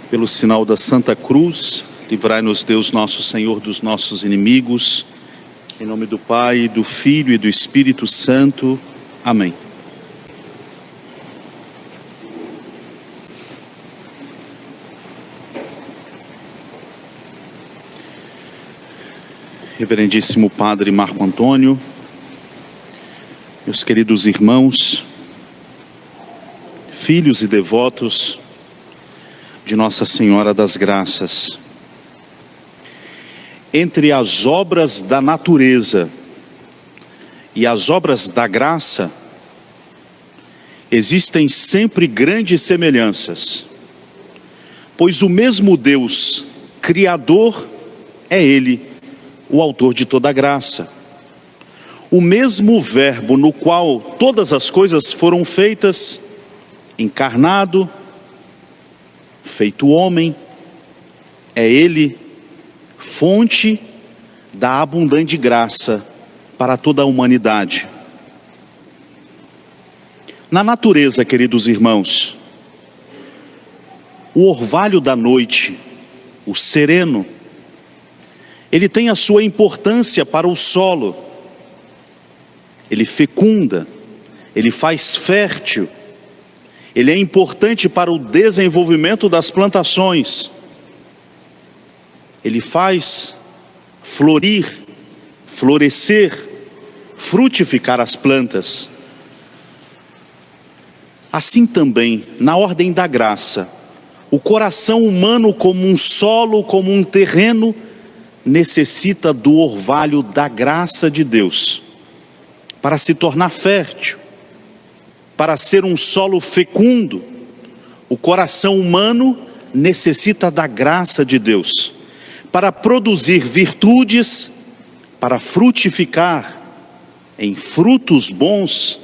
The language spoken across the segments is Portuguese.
Pelo sinal da Santa Cruz, livrai-nos Deus nosso Senhor dos nossos inimigos. Em nome do Pai, do Filho e do Espírito Santo. Amém. Reverendíssimo Padre Marco Antônio, meus queridos irmãos, filhos e devotos de Nossa Senhora das Graças. Entre as obras da natureza e as obras da graça, existem sempre grandes semelhanças, pois o mesmo Deus Criador é Ele, o autor de toda a graça. O mesmo Verbo no qual todas as coisas foram feitas, encarnado, feito homem, é Ele, fonte da abundante graça para toda a humanidade. Na natureza, queridos irmãos, o orvalho da noite, o sereno, ele tem a sua importância para o solo. Ele fecunda, ele faz fértil, ele é importante para o desenvolvimento das plantações. Ele faz florir, florescer, frutificar as plantas. Assim também, na ordem da graça, o coração humano como um solo, como um terreno, necessita do orvalho da graça de Deus para se tornar fértil, para ser um solo fecundo. O coração humano necessita da graça de Deus para produzir virtudes, para frutificar em frutos bons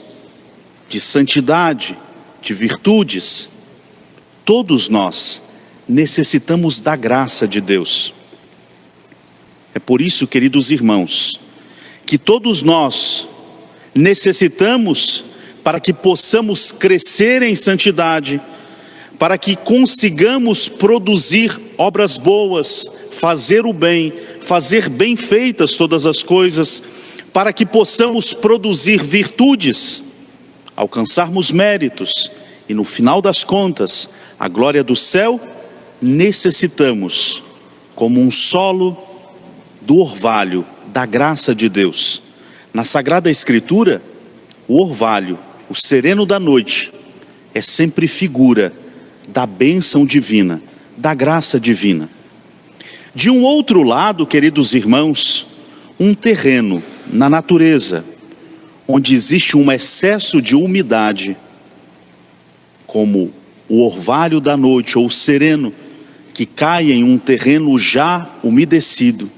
de santidade, de virtudes. Todos nós necessitamos da graça de Deus. É por isso, queridos irmãos, que todos nós necessitamos, para que possamos crescer em santidade, para que consigamos produzir obras boas, fazer o bem, fazer bem feitas todas as coisas, para que possamos produzir virtudes, alcançarmos méritos e no final das contas, a glória do céu, necessitamos, como um solo, do orvalho, da graça de Deus. Na Sagrada Escritura, o orvalho, o sereno da noite, é sempre figura da bênção divina, da graça divina. De um outro lado, queridos irmãos, um terreno na natureza, onde existe um excesso de umidade, como o orvalho da noite ou o sereno, que cai em um terreno já umedecido,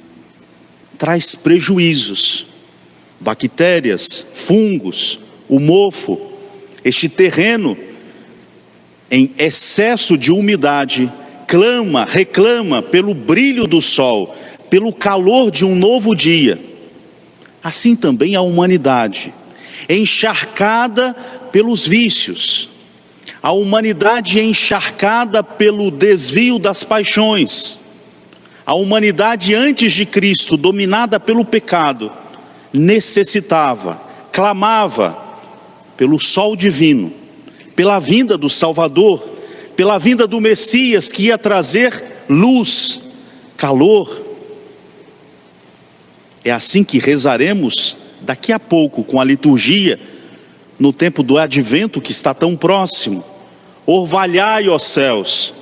traz prejuízos, bactérias, fungos, o mofo. Este terreno, em excesso de umidade, reclama pelo brilho do sol, pelo calor de um novo dia. Assim também a humanidade, encharcada pelos vícios, a humanidade encharcada pelo desvio das paixões, a humanidade antes de Cristo, dominada pelo pecado, necessitava, clamava pelo sol divino, pela vinda do Salvador, pela vinda do Messias que ia trazer luz, calor. É assim que rezaremos daqui a pouco com a liturgia, no tempo do advento que está tão próximo. Orvalhai, ó céus,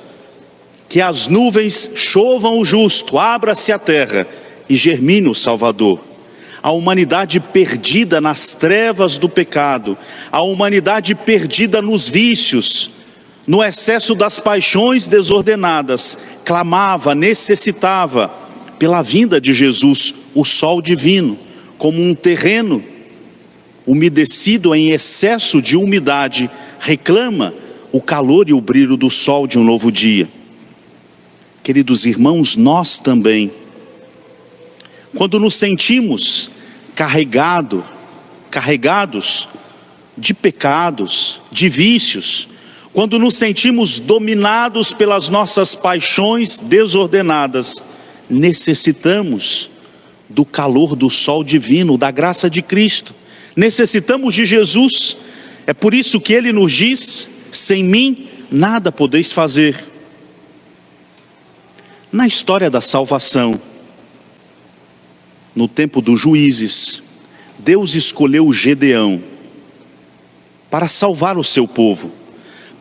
que as nuvens chovam o justo, abra-se a terra e germine o Salvador. A humanidade perdida nas trevas do pecado, a humanidade perdida nos vícios, no excesso das paixões desordenadas, clamava, necessitava pela vinda de Jesus, o sol divino, como um terreno umedecido em excesso de umidade, reclama o calor e o brilho do sol de um novo dia. Queridos irmãos, nós também, quando nos sentimos carregados de pecados, de vícios, quando nos sentimos dominados pelas nossas paixões desordenadas, necessitamos do calor do sol divino, da graça de Cristo. Necessitamos de Jesus. É por isso que Ele nos diz: sem mim nada podeis fazer. Na história da salvação, no tempo dos juízes, Deus escolheu Gedeão para salvar o seu povo,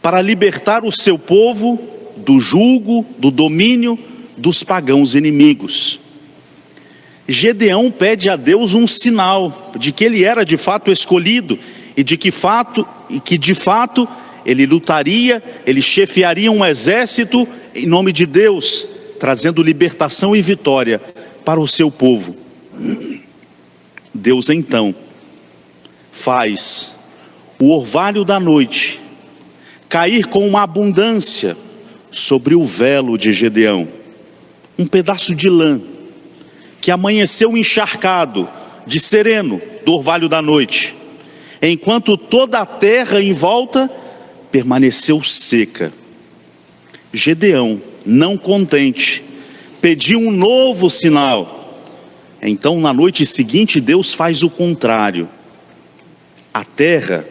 para libertar o seu povo do jugo, do domínio dos pagãos inimigos. Gedeão pede a Deus um sinal de que ele era de fato escolhido e de fato ele lutaria, ele chefiaria um exército em nome de Deus, trazendo libertação e vitória para o seu povo. Deus então faz o orvalho da noite cair com uma abundância sobre o velo de Gedeão, um pedaço de lã que amanheceu encharcado de sereno do orvalho da noite, enquanto toda a terra em volta permaneceu seca. Gedeão, não contente, pediu um novo sinal. Então, na noite seguinte, Deus faz o contrário. A terra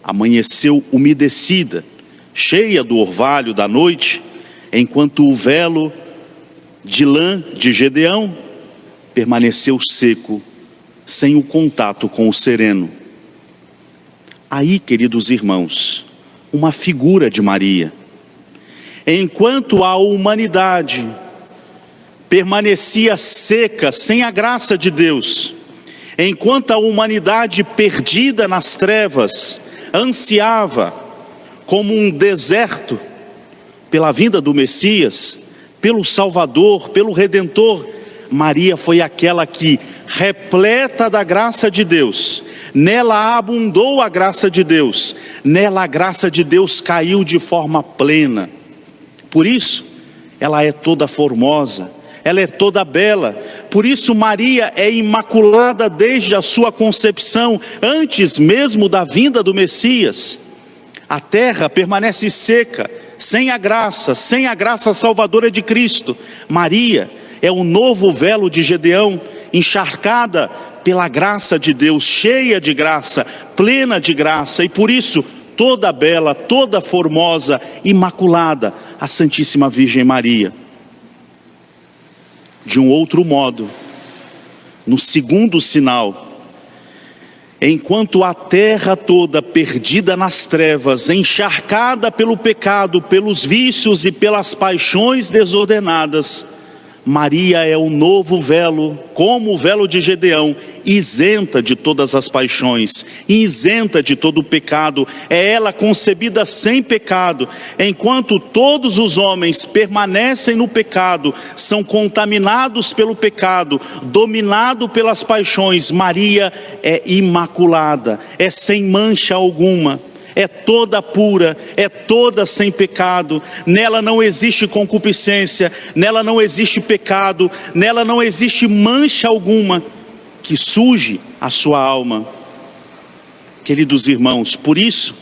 amanheceu umedecida, cheia do orvalho da noite, enquanto o velo de lã de Gedeão permaneceu seco, sem o contato com o sereno. Aí, queridos irmãos, uma figura de Maria. Enquanto a humanidade permanecia seca, sem a graça de Deus, enquanto a humanidade perdida nas trevas ansiava como um deserto pela vinda do Messias, pelo Salvador, pelo Redentor, Maria foi aquela que, repleta da graça de Deus, nela abundou a graça de Deus, nela a graça de Deus caiu de forma plena. Por isso, ela é toda formosa, ela é toda bela. Por isso Maria é imaculada desde a sua concepção, antes mesmo da vinda do Messias. A terra permanece seca, sem a graça salvadora de Cristo. Maria é o novo velo de Gedeão, encharcada pela graça de Deus, cheia de graça, plena de graça, e por isso toda bela, toda formosa, imaculada, a Santíssima Virgem Maria. De um outro modo, no segundo sinal, enquanto a terra toda perdida nas trevas, encharcada pelo pecado, pelos vícios e pelas paixões desordenadas, Maria é o novo velo, como o velo de Gedeão, isenta de todas as paixões, isenta de todo o pecado. É ela concebida sem pecado. Enquanto todos os homens permanecem no pecado, são contaminados pelo pecado, dominados pelas paixões, Maria é imaculada, é sem mancha alguma, é toda pura, é toda sem pecado. Nela não existe concupiscência, nela não existe pecado, nela não existe mancha alguma que suje a sua alma. Queridos irmãos, por isso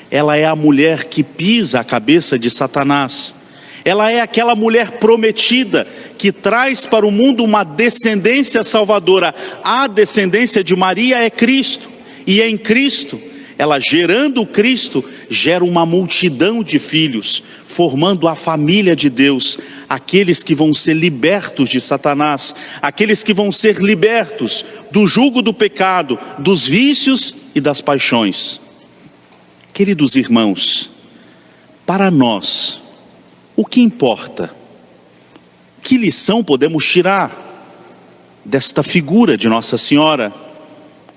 ela é a mulher que pisa a cabeça de Satanás. Ela é aquela mulher prometida que traz para o mundo uma descendência salvadora. A descendência de Maria é Cristo, e em Cristo, ela gerando Cristo, gera uma multidão de filhos, formando a família de Deus, aqueles que vão ser libertos de Satanás, aqueles que vão ser libertos do jugo do pecado, dos vícios e das paixões. Queridos irmãos, para nós, o que importa? Que lição podemos tirar desta figura de Nossa Senhora,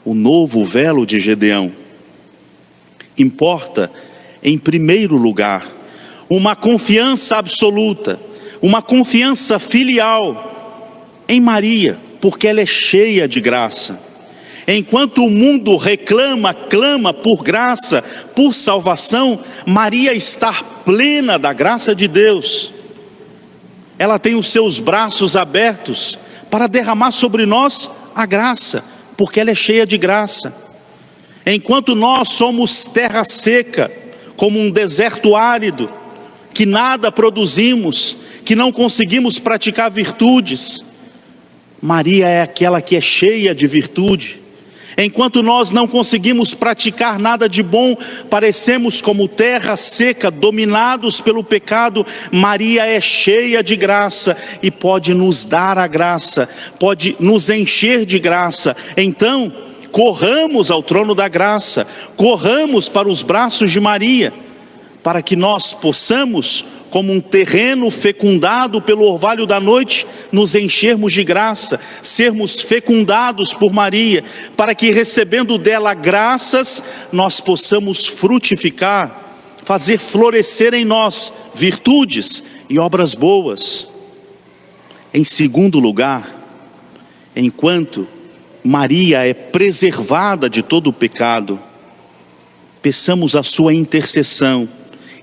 o novo velo de Gedeão? Importa, em primeiro lugar, uma confiança absoluta, uma confiança filial em Maria, porque ela é cheia de graça. Enquanto o mundo clama por graça, por salvação, Maria está plena da graça de Deus. Ela tem os seus braços abertos para derramar sobre nós a graça, porque ela é cheia de graça. Enquanto nós somos terra seca, como um deserto árido, que nada produzimos, que não conseguimos praticar virtudes. Maria é aquela que é cheia de virtude. Enquanto nós não conseguimos praticar nada de bom, parecemos como terra seca, dominados pelo pecado. Maria é cheia de graça e pode nos dar a graça, pode nos encher de graça. Então, corramos ao trono da graça, corramos para os braços de Maria, para que nós possamos, como um terreno fecundado pelo orvalho da noite, nos enchermos de graça, sermos fecundados por Maria, para que recebendo dela graças, nós possamos frutificar, fazer florescer em nós virtudes e obras boas. Em segundo lugar, enquanto Maria é preservada de todo o pecado, peçamos a sua intercessão.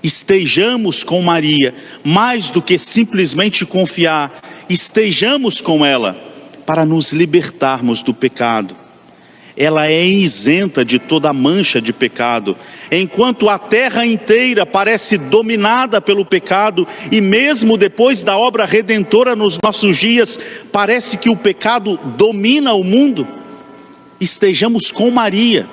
Estejamos com Maria, mais do que simplesmente confiar, estejamos com ela para nos libertarmos do pecado. Ela é isenta de toda mancha de pecado, enquanto a terra inteira parece dominada pelo pecado, e mesmo depois da obra redentora nos nossos dias, parece que o pecado domina o mundo. Estejamos com Maria,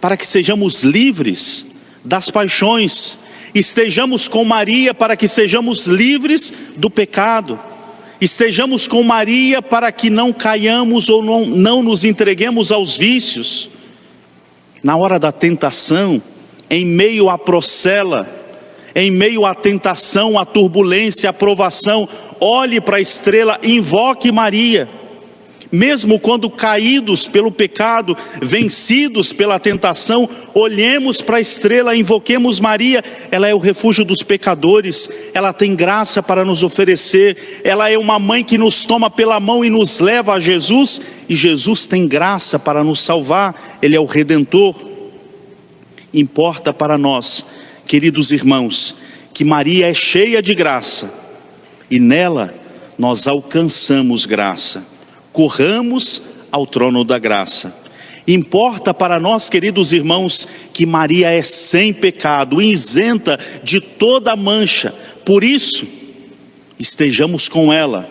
para que sejamos livres das paixões. Estejamos com Maria para que sejamos livres do pecado. Estejamos com Maria para que não caiamos ou não nos entreguemos aos vícios. Na hora da tentação, em meio à procela, em meio à tentação, à turbulência, à provação, olhe para a estrela, invoque Maria. Mesmo quando caídos pelo pecado, vencidos pela tentação, olhemos para a estrela, invoquemos Maria. Ela é o refúgio dos pecadores, ela tem graça para nos oferecer, ela é uma mãe que nos toma pela mão e nos leva a Jesus, e Jesus tem graça para nos salvar, Ele é o Redentor. Importa para nós, queridos irmãos, que Maria é cheia de graça, e nela nós alcançamos graça. Corramos ao trono da graça. Importa para nós, queridos irmãos, que Maria é sem pecado, isenta de toda mancha. Por isso, estejamos com ela,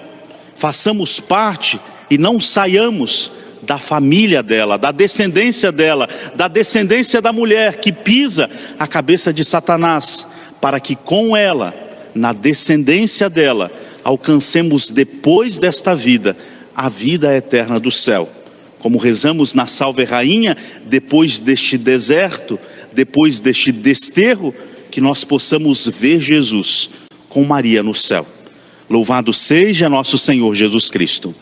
façamos parte e não saiamos da família dela, da descendência da mulher que pisa a cabeça de Satanás, para que com ela, na descendência dela, alcancemos depois desta vida a vida eterna do céu. Como rezamos na Salve Rainha, depois deste deserto, depois deste desterro, que nós possamos ver Jesus com Maria no céu. Louvado seja nosso Senhor Jesus Cristo.